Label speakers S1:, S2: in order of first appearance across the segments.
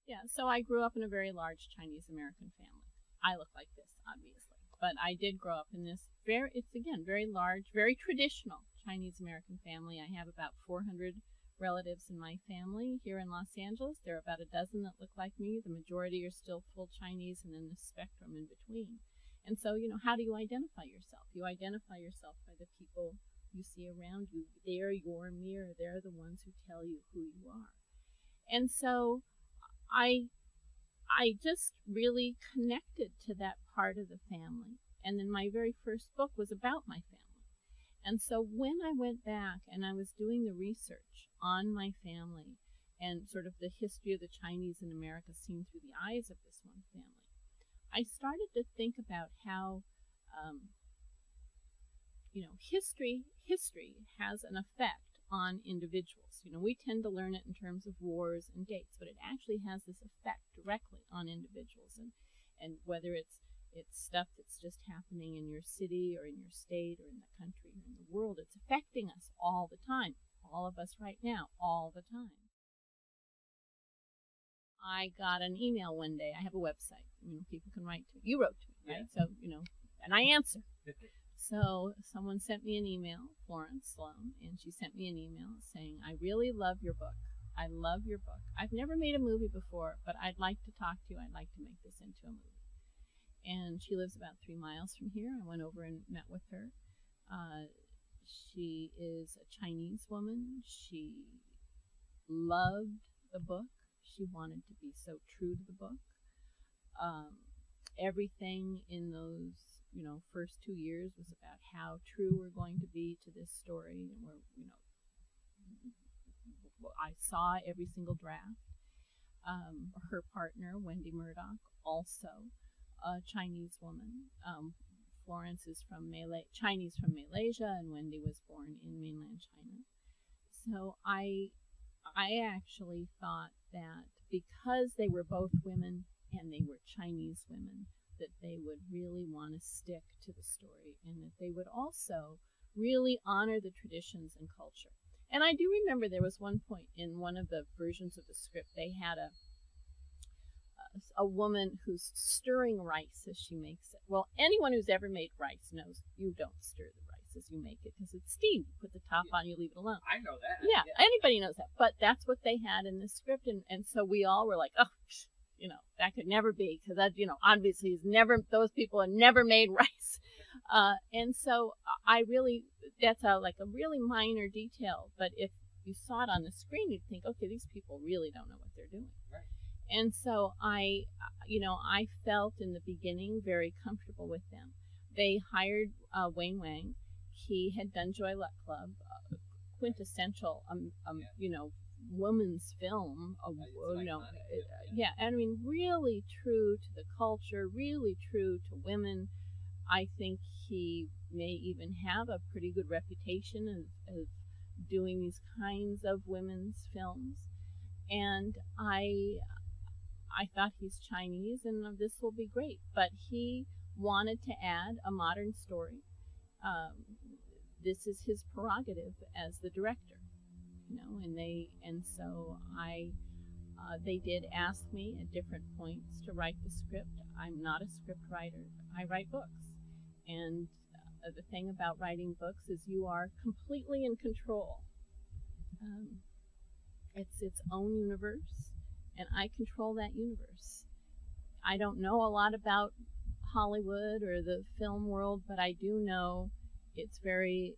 S1: Yeah, so I grew up in a very large Chinese American family. I look like this, obviously, but I did grow up in this it's again, very large, very traditional Chinese American family. I have about 400 relatives in my family here in Los Angeles. There are about a dozen that look like me. The majority are still full Chinese, and then the spectrum in between. And so, how do you identify yourself? You identify yourself by the people you see around you. They're your mirror. They're the ones who tell you who you are. And so I just really connected to that part of the family. And then my very first book was about my family. And so when I went back and I was doing the research on my family and sort of the history of the Chinese in America seen through the eyes of this one family, I started to think about how, history has an effect on individuals. We tend to learn it in terms of wars and dates, but it actually has this effect directly on individuals. And whether it's stuff that's just happening in your city or in your state or in the country or in the world, it's affecting us all the time. All of us right now, all the time. I got an email one day. I have a website. People can write to me. You wrote to me, right? So, and I answer. So someone sent me an email, Florence Sloan, and she sent me an email saying, I really love your book. I love your book. I've never made a movie before, but I'd like to talk to you. I'd like to make this into a movie. And she lives about 3 miles from here. I went over and met with her. She is a Chinese woman. She loved the book. She wanted to be so true to the book. Everything in those, first 2 years was about how true we're going to be to this story. And I saw every single draft. Her partner, Wendy Murdoch, also a Chinese woman. Florence is from Chinese from Malaysia, and Wendy was born in mainland China. So I actually thought that because they were both women and they were Chinese women, that they would really want to stick to the story and that they would also really honor the traditions and culture. And I do remember there was one point in one of the versions of the script, they had a woman who's stirring rice as she makes it. Well, anyone who's ever made rice knows you don't stir the rice as you make it because it's steamed. You put the top on, you leave it alone.
S2: I know that.
S1: Yeah, anybody knows that. But that's what they had in the script, and so we all were like, oh, that could never be because that, obviously those people have never made rice. And so that's a really minor detail, but if you saw it on the screen, you'd think, okay, these people really don't know what they're doing.
S2: Right.
S1: And so I felt in the beginning very comfortable with them. They hired Wayne Wang. He had done Joy Luck Club, quintessential, woman's film. I mean, really true to the culture, really true to women. I think he may even have a pretty good reputation of doing these kinds of women's films. And I thought he's Chinese and this will be great. But he wanted to add a modern story. This is his prerogative as the director, and so they did ask me at different points to write the script. I'm not a script writer. I write books. And the thing about writing books is you are completely in control. It's its own universe, and I control that universe. I don't know a lot about Hollywood or the film world, but I do know it's very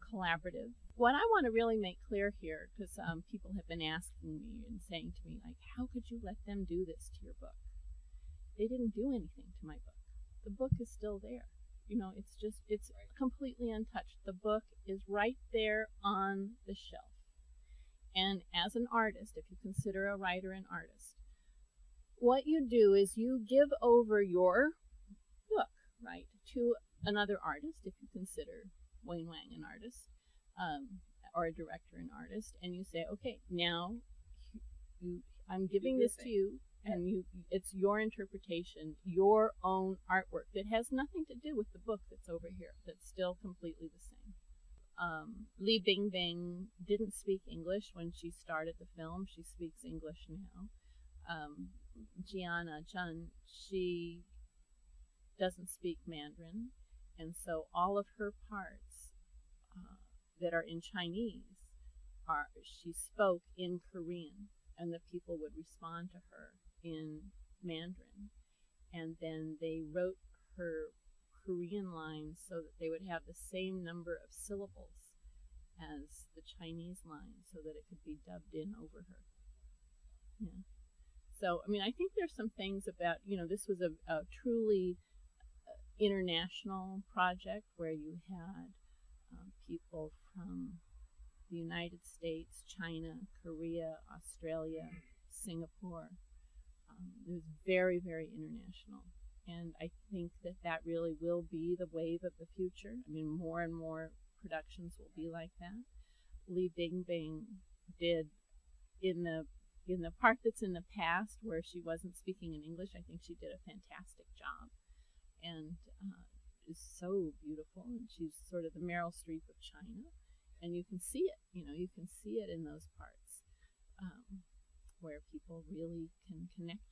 S1: collaborative. What I want to really make clear here, because people have been asking me and saying to me, like, how could you let them do this to your book? They didn't do anything to my book. The book is still there. It's completely untouched. The book is right there on the shelf. And as an artist, if you consider a writer an artist, what you do is you give over your book, right, to another artist, if you consider Wayne Wang an artist, or a director an artist, and you say, okay, now I'm giving this to you, and it's your interpretation, your own artwork that has nothing to do with the book that's over here, that's still completely the same. Li Bingbing didn't speak English when she started the film. She speaks English now. um, Gianna Chun, she doesn't speak Mandarin, and so all of her parts that are in Chinese she spoke in Korean, and the people would respond to her in Mandarin, and then they wrote her Korean lines so that they would have the same number of syllables as the Chinese lines, so that it could be dubbed in over her. Yeah. So, I mean, I think there's some things about, this was a truly international project where you had people from the United States, China, Korea, Australia, Singapore. It was very, very international. And I think that that really will be the wave of the future. I mean, more and more productions will be like that. Li Bingbing did in the part that's in the past where she wasn't speaking in English. I think she did a fantastic job, and is so beautiful. And she's sort of the Meryl Streep of China, and you can see it. You can see it in those parts where people really can connect